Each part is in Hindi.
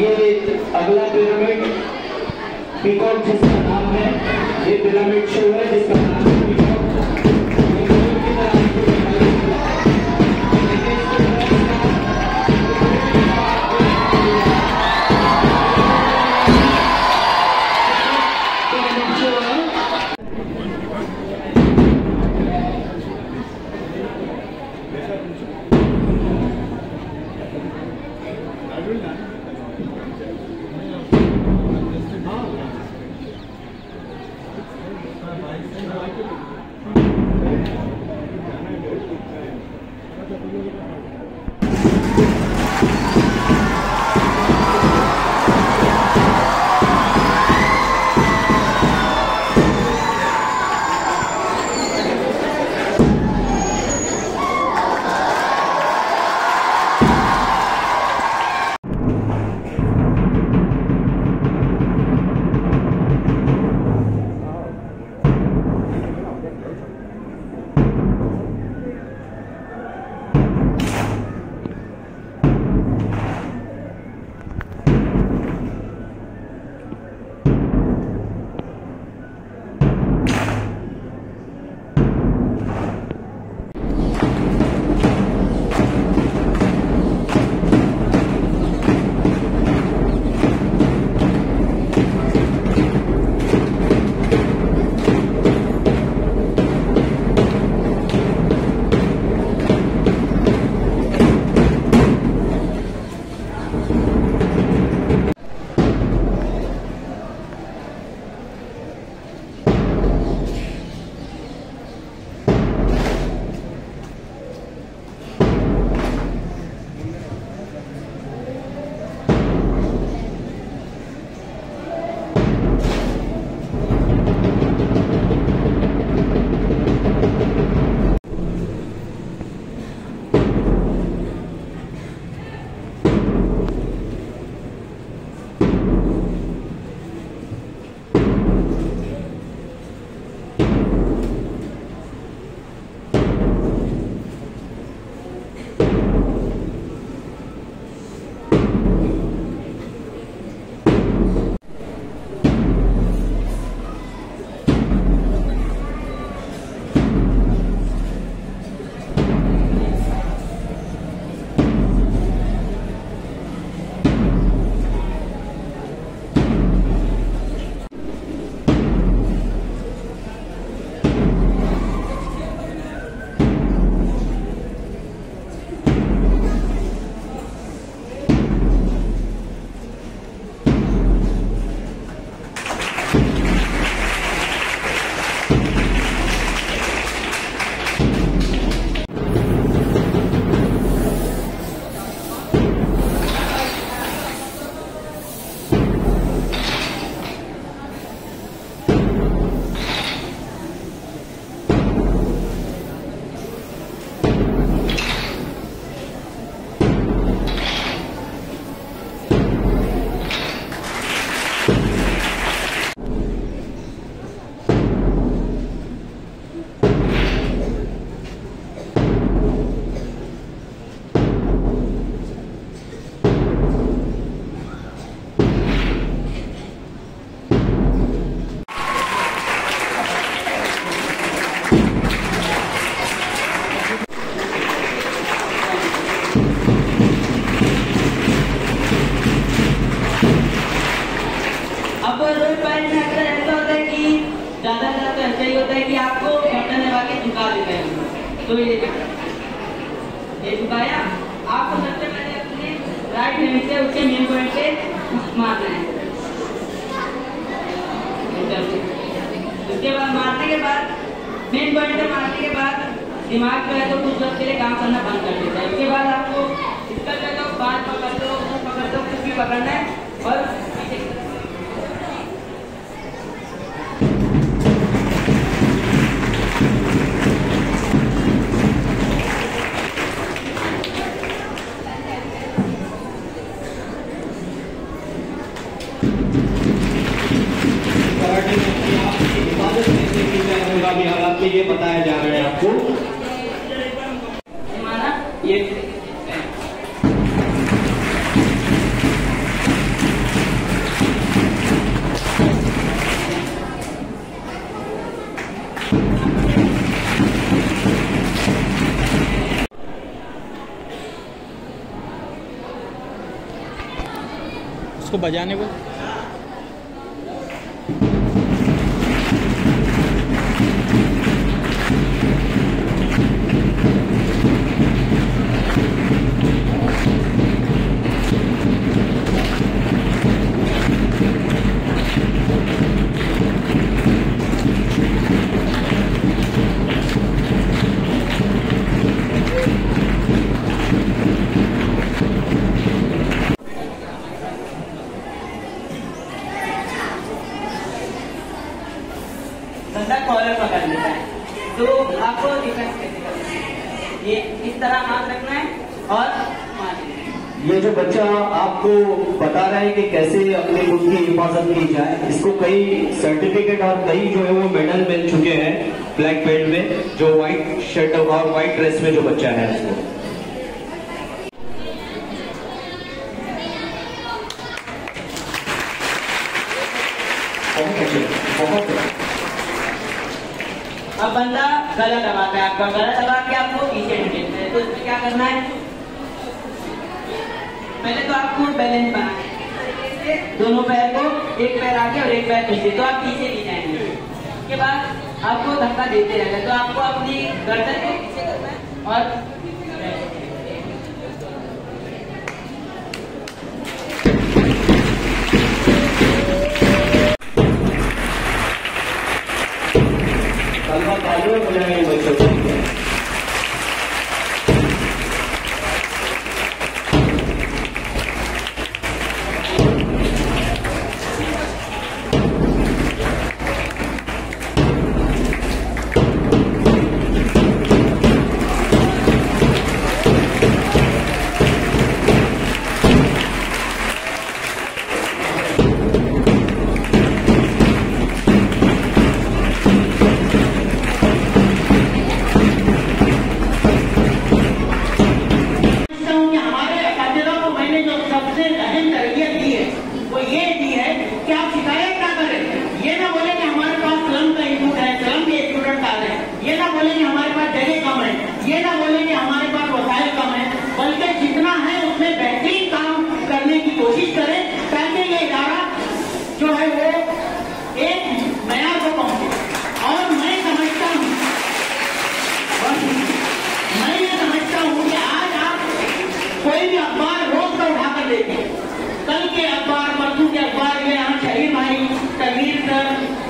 ये अगला पिरामिड पीकॉक जिसका नाम है, ये पिरामिड शो है जिसका नाम है पीकॉक। तो ये झुकाया, आपको सबसे पहले अपने राइट हैंड से उसके मेन पॉइंट पे मारना है। उसके बाद मारने के बाद मेन पॉइंट पे मारने के बाद दिमाग जो है तो कुछ वक्त के लिए काम करना बंद कर देता है। उसके बाद आपको इसका जो है बात पकड़ दो कुछ भी पकड़ना है और ये बताया जा रहा है आपको ये उसको बजाने को। कॉलर पकड़ लेता है तो आपको डिफेंस कैसे करना है, ये इस तरह हाथ रखना है और मारना। ये जो बच्चा आपको बता रहा है कि कैसे अपने खुद की हिफाजत की जाए, इसको कई सर्टिफिकेट और कई जो है वो मेडल मिल चुके हैं ब्लैक बेल्ट में, जो व्हाइट शर्ट और व्हाइट ड्रेस में जो बच्चा है उसको। बहुत अब बंदा गला दबाता है, आपका गला दबा के आपको पीछे ढकेलना है, तो इसमें क्या करना है, पहले तो आपको बैलेंस बनाना है, दोनों पैर को, एक पैर आगे और एक पैर पीछे, तो आप पीछे नहीं जाएंगे। उसके बाद आपको धक्का देते रहना है, तो आपको अपनी गर्दन को पीछे करना है और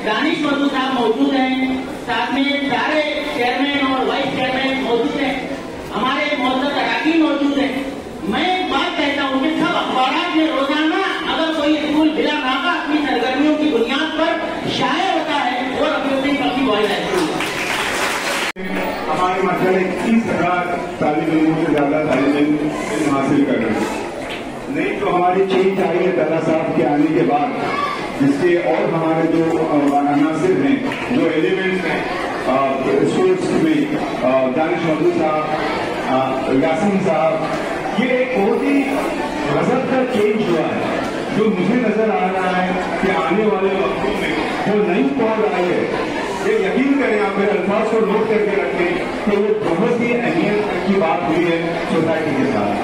दानिश मधू साहब मौजूद हैं, साथ में सारे चेयरमैन और वाइस चेयरमैन मौजूद हैं, हमारे मोहतरम अराकीन मौजूद हैं। मैं एक बात कहता हूँ कि सब अखबार में रोजाना अगर कोई स्कूल बिला नाका अपनी सरगर्मियों की बुनियाद पर शाये होता है वो रफीउद्दीन फकीह बॉयज हाई स्कूल। हमारे माशाल्लाह 30,000 तालिब इल्मों से ज्यादा तालिब इल्म हासिल कर रहे हैं। नहीं तो हमारी चेंज आई है तल्हा साहब के आने के बाद, जिसके और हमारे जो अनासिर हैं, जो एलिमेंट्स हैं स्कूल्स में, दानिश मधू साहब, यासीन साहब, ये एक बहुत ही गजब का चेंज हुआ है जो मुझे नजर आ रहा है कि आने वाले वक्तों में वो नई पौध आई है। ये यकीन करें, आप मेरे अल्फाज को नोट करके रखें कि वो बहुत ही अहमियत की बात हुई है सोसाइटी के साथ,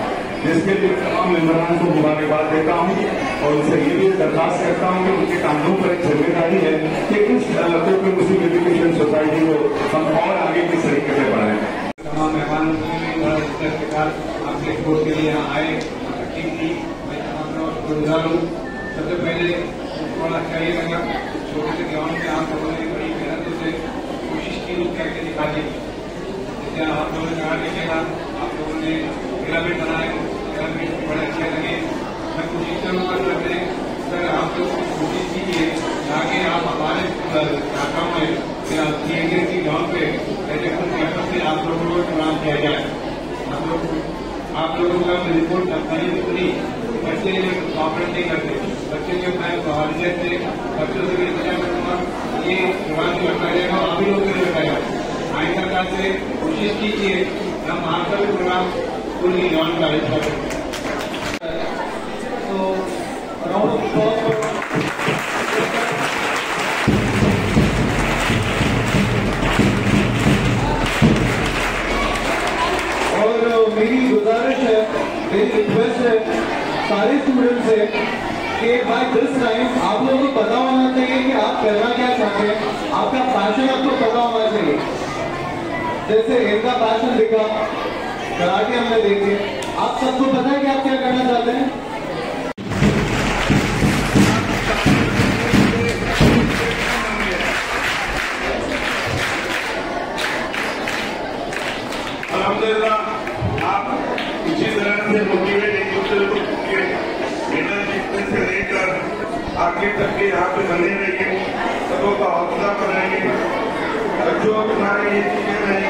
जिसके लिए तमाम मेंबरान को मुबारकबाद देता हूँ और उनसे ये भी दरखास्त करता हूँ कि उनके कामों पर एक जिम्मेदारी है कि इस कोपी मुस्लिम एजुकेशन सोसाइटी को हम और आगे किस तरीके से बढ़ाएं। तमाम मेहमानों के साथ आपके कोर्ट के लिए यहाँ आए, मैं तमाम गुजार हूँ। सबसे पहले थोड़ा अच्छा ये लगा, छोटे से ग्राउंड में आप लोगों ने बड़ी मेहनत से कोशिश की लोग करके दिखा दी। जैसे आप लोगों ने कहा देखेगा, आप लोगों ने पिरामिड बनाए, पिरामिड बड़े अच्छे लगे। मैं कोशिश करूँगा सर आप लोग कोशिश कीजिए ताकि आप हमारे इलाका में की गाँव पे ऐसे कुछ कैंपस से आप लोगों को प्रोग्राम किया जाए। आप लोगों का रिपोर्ट मैंने भी सुनी, बच्चे कॉपरेट नहीं करते, बच्चे जो मैं बाहर से बच्चों से भी इंतजार करूँगा, ये प्रोग्राम भी रखा जाएगा, अभी लोग भी रखा जाएगा। आई सरकार से कोशिश कीजिए हम आपका भी प्रोग्राम पूरी जॉन का हिस्सा करें। और मेरी गुजारिश है, मेरी रिक्वेस्ट है सारे स्टूडेंट से कि भाई दिस टाइम आप लोगों को पता होना चाहिए कि आप करना क्या चाहते हैं, आपका पैशन आपको पता होना चाहिए। जैसे इनका पैशन दिखा, कराटे हमने देखे, आप सबको पता है कि आप क्या करना चाहते हैं? अल्हम्दुलिल्लाह आप इसी तरह से मोटिवेट एक दूसरे को मेडल जीतने से लेकर आगे तक के यहाँ पे बने रहिए, सबों का हौसला बनाएंगे। बच्चों तुम्हारे ये चीजें हैं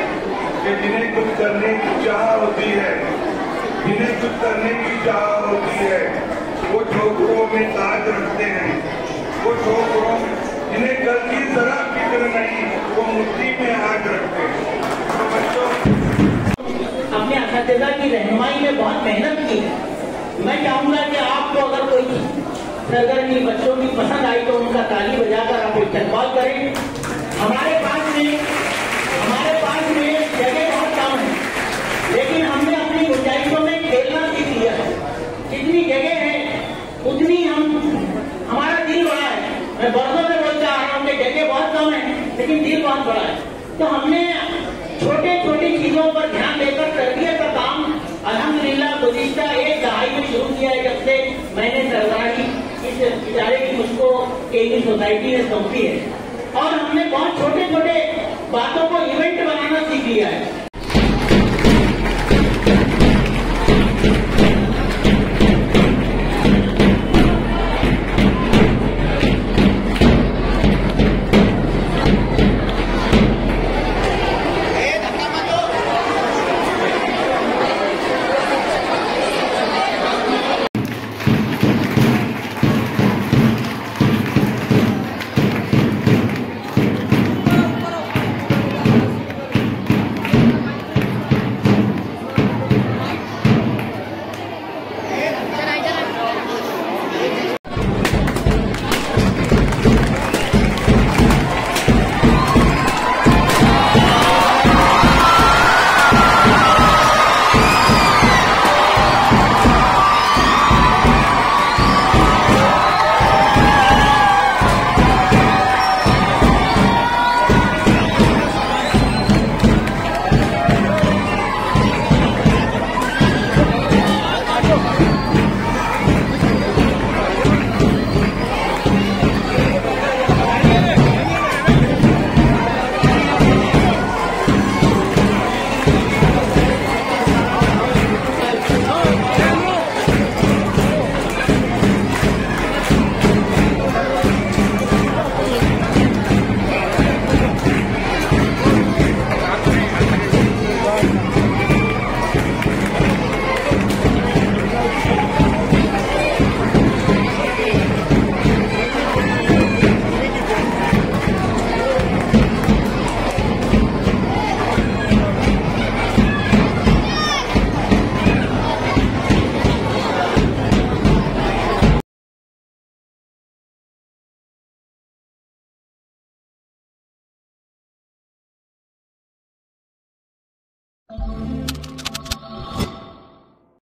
कि जिन्हें कुछ करने की चाह होती है, जिन्हें कुछ करने की चाह होती है, वो छोकरों में ताज रखते हैं। वो छोकरों जिन्हें कल की तरह फिक्र नहीं, वो मुट्ठी में हाथ रखते हैं। तो बच्चों अपने असातिज़ा की रहनुमाई में बहुत मेहनत की है। मैं चाहूंगा कि आपको अगर कोई सरगर्मी बच्चों की पसंद आई तो उनका ताली बजाकर आप इस्तेमाल करें। हमारे पास में जगह बहुत कम है, लेकिन हमने अपनी गुंजाइशों में खेलना सीख लिया है। जितनी जगह है उतनी हमारा दिल बड़ा है। मैं बरसों से बोलता आ रहा हूँ कि जगह बहुत कम है लेकिन दिल बहुत बड़ा है। तो हमने छोटे छोटी चीजों पर ध्यान देकर तरबियत का काम अल्हम्दुलिल्लाह गुज़िश्ता एक दहाई में शुरू किया है, जब से मैंने सरकारी इस इदारे की मुझको केएमई सोसाइटी ने सौंपी है। और हमने बहुत छोटे छोटे बातों को इवेंट बनाना सीख लिया है।